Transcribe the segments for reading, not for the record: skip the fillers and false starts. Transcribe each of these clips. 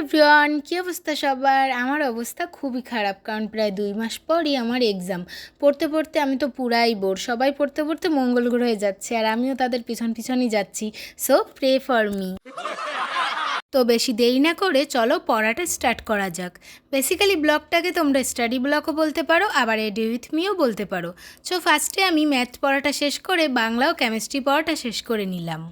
Everyone, কী অবস্থা সবার? আমার অবস্থা খুবই খারাপ, কারণ প্রায় 2 মাস পরই আমার এক্সাম। পড়তে পড়তে আমি তো পুরাই বোর। সবাই পড়তে পড়তে মঙ্গল গ্রহে যাচ্ছে আর আমিও তাদের পিছন পিছনই যাচ্ছি। So pray for me. তো বেশি দেরি না করে চলো পড়াটা স্টার্ট করা যাক। বেসিক্যালি ব্লগটাকে তোমরা স্টাডি ব্লগও বলতে পারো, আবার এডি উইথ মিও বলতে পারো। সো ফার্স্টে আমি ম্যাথ পড়াটা শেষ করে বাংলা ও কেমিস্ট্রি পড়াটা শেষ করে নিলাম।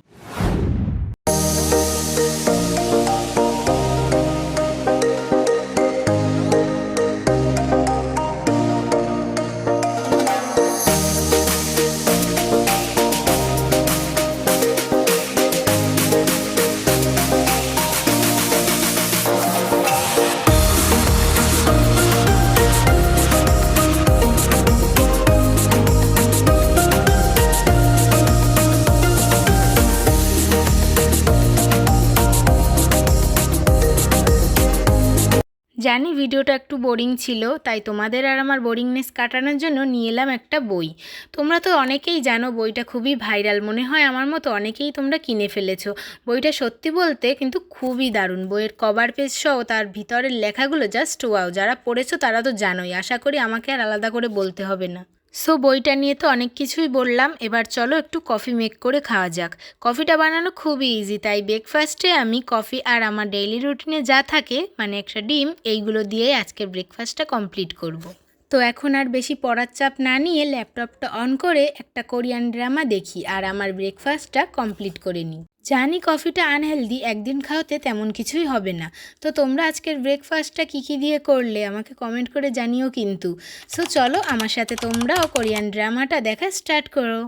জানি ভিডিওটা একটু বোরিং ছিল, তাই তোমাদের আর আমার বোরিংনেস কাটানোর জন্য নিয়ে এলাম একটা বই। তোমরা তো অনেকেই জানো বইটা খুবই ভাইরাল, মনে হয় আমার মতো অনেকেই তোমরা কিনে ফেলেছো। বইটা সত্যি বলতে কিন্তু খুবই দারুণ। বইয়ের কভার পেজ সহ তার ভিতরের লেখাগুলো জাস্ট ওয়াও। যারা পড়েছো তারা তো জানোই, আশা করি আমাকে আর আলাদা করে বলতে হবে না। সো বইটা নিয়ে তো অনেক কিছুই বললাম, এবার চলো একটু কফি মেক করে খাওয়া যাক। কফিটা বানানো খুবই ইজি, তাই ব্রেকফাস্টে আমি কফি আর আমার ডেইলি রুটিনে যা থাকে মানে একটা ডিম, এইগুলো দিয়ে আজকের ব্রেকফাস্টটা কমপ্লিট করব। তো এখন আর বেশি পড়ার চাপ না নিয়ে ল্যাপটপটা অন করে একটা কোরিয়ান ড্রামা দেখি আর আমার ব্রেকফাস্টটা কমপ্লিট করে নিই। জানি কফিটা আনহেলদি, একদিন খাওয়াতে তেমন কিছুই হবে না। তো তোমরা আজকের ব্রেকফাস্টটা কী কী দিয়ে করলে আমাকে কমেন্ট করে জানিও কিন্তু। সো চলো আমার সাথে তোমরাও কোরিয়ান ড্রামাটা দেখা স্টার্ট করো।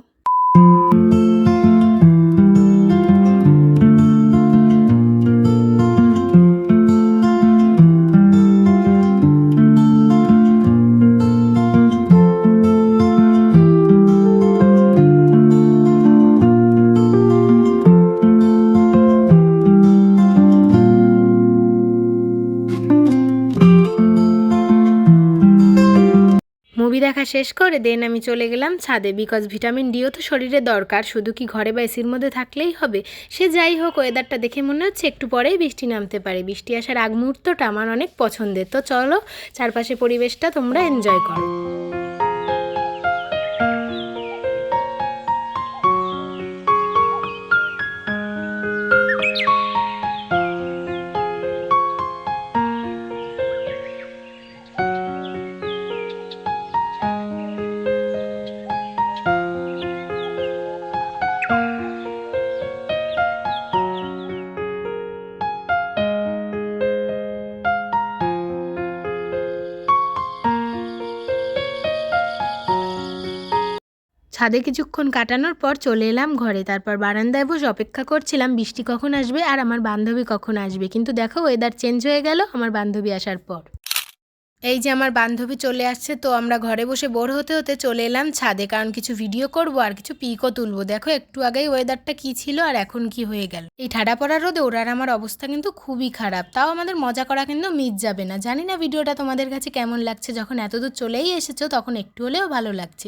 মুভি দেখা শেষ করে দেন আমি চলে গেলাম ছাদে, বিকজ ভিটামিন ডিও তো শরীরে দরকার। শুধু কি ঘরে বা এসির মধ্যে থাকলেই হবে? সে যাই হোক, ওয়েদারটা দেখে মনে হচ্ছে একটু পরেই বৃষ্টি নামতে পারে। বৃষ্টি আসার আগ মুহূর্তটা আমার অনেক পছন্দের। তো চলো চারপাশে পরিবেশটা তোমরা এনজয় করো। ছাদে কিছুক্ষণ কাটানোর পর চলে এলাম ঘরে। তারপর বারান্দায় বসে অপেক্ষা করছিলাম বৃষ্টি কখন আসবে আর আমার বান্ধবী কখন আসবে। কিন্তু দেখো ওয়েদার চেঞ্জ হয়ে গেল আমার বান্ধবী আসার পর। এই যে আমার বান্ধবী চলে আসছে, তো আমরা ঘরে বসে বোর হতে হতে চলে এলাম ছাদে, কারণ কিছু ভিডিও করব আর কিছু পিকও তুলবো। দেখো একটু আগেই ওয়েদারটা কি ছিল আর এখন কি হয়ে গেল। এই ঠাডা পড়ার রোদে ওর আর আমার অবস্থা কিন্তু খুবই খারাপ। তাও আমাদের মজা করা কিন্তু মিস যাবে না। জানি না ভিডিওটা তোমাদের কাছে কেমন লাগছে, যখন এতদূর চলেই এসেছো তখন একটু হলেও ভালো লাগছে।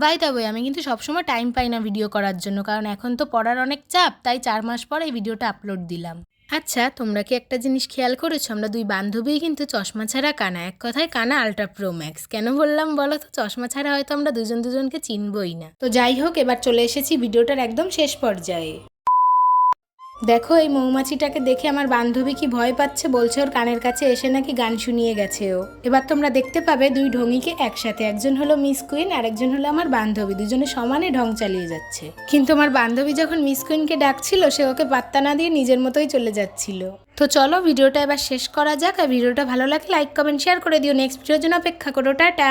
বাই দ্য ওয়ে, আমি কিন্তু সবসময় টাইম পাই না ভিডিও করার জন্য, কারণ এখন তো পড়ার অনেক চাপ, তাই 4 মাস পর এই ভিডিওটা আপলোড দিলাম। আচ্ছা, তোমরা কি একটা জিনিস খেয়াল করেছো? আমরা দুই বান্ধবীই কিন্তু চশমা ছাড়া কানা। এক কথায় কানা আলট্রা প্রো ম্যাক্স। কেন বললাম বলো তো? চশমা ছাড়া হয়তো আমরা দুজন দুজনকে চিনবই না। তো যাই হোক, এবার চলে এসেছি ভিডিওটার একদম শেষ পর্যায়ে। দেখো এই মৌমাছিটাকে দেখে আমার বান্ধবী কি ভয় পাচ্ছে, বলছে ওর কানের কাছে এসে নাকি গান শুনিয়ে গেছে ও। এবার তোমরা দেখতে পাবে দুই ঢঙিকে একসাথে, একজন হলো মিস কুইন আর একজন হলো আমার বান্ধবী। দুজনে সমানে ঢং চালিয়ে যাচ্ছে, কিন্তু আমার বান্ধবী যখন মিস কুইনকে ডাকছিল সে ওকে পাত্তা না দিয়ে নিজের মতোই চলে যাচ্ছিল। তো চলো ভিডিওটা এবার শেষ করা যাক। আর ভিডিওটা ভালো লাগলে লাইক কমেন্ট শেয়ার করে দিও। নেক্সট ভিডিওর জন্য অপেক্ষা করো। টাটা।